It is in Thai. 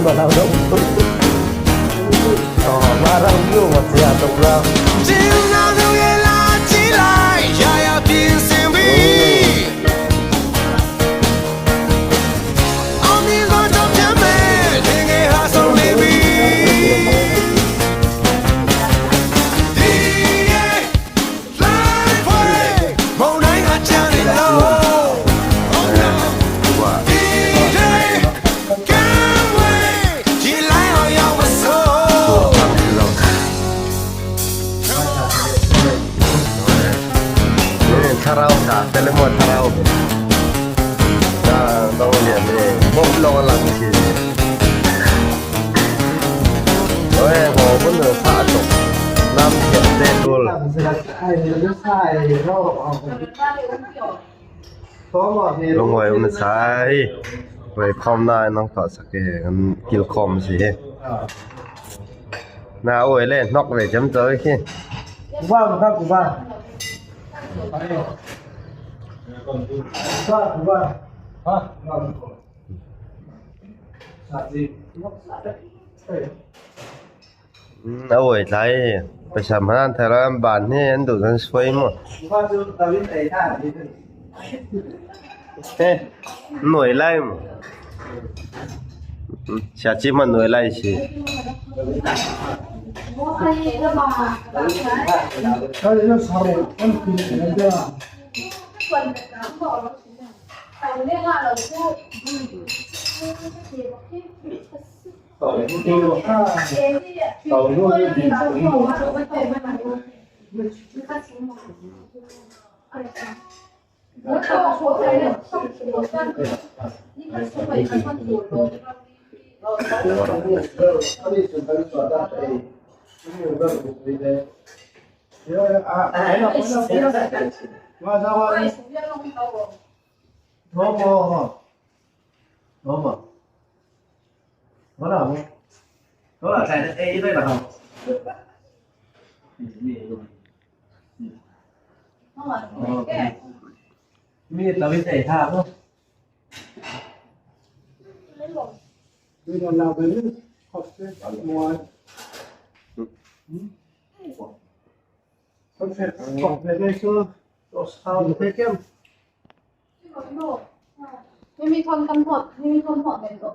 มาเราดงต่อมาเราอยู่หมดเสียตรงเรา只有那六月拉起来呀呀变身为奥秘罗照片美天给哈送礼物คาราโอเกะแต่ละหมดคาราโอเกะต้องเรียนเองบ่ลงหลังสิโอ้ยโหมันเหนือผ้าตกน้ำเก็บเต้นดูล่ะลงไว้มันใส่ไว้คอมหน้าน้องต่อสักแกกันกินคอมสิน่าโอ้ยเล่นนอกเลยจำเจอขี้กูบ้าครับกูบ้าเอาไว้ใช้ไปสำนักทางบ้านนี่อันดูกันสวยหมดหน่วยไล่ชาจิมันหน่วยไล่สิใส่เอด้วยเหรอครับมีตะวิเตท่าบ่มีคนเราไปนี่ขอบคุณมวยคนเสร็จของเพลย์คือตัวสาวเพลย์เกมไม่มีคนกำหนดไม่มีคนเหมาะเป็นตัว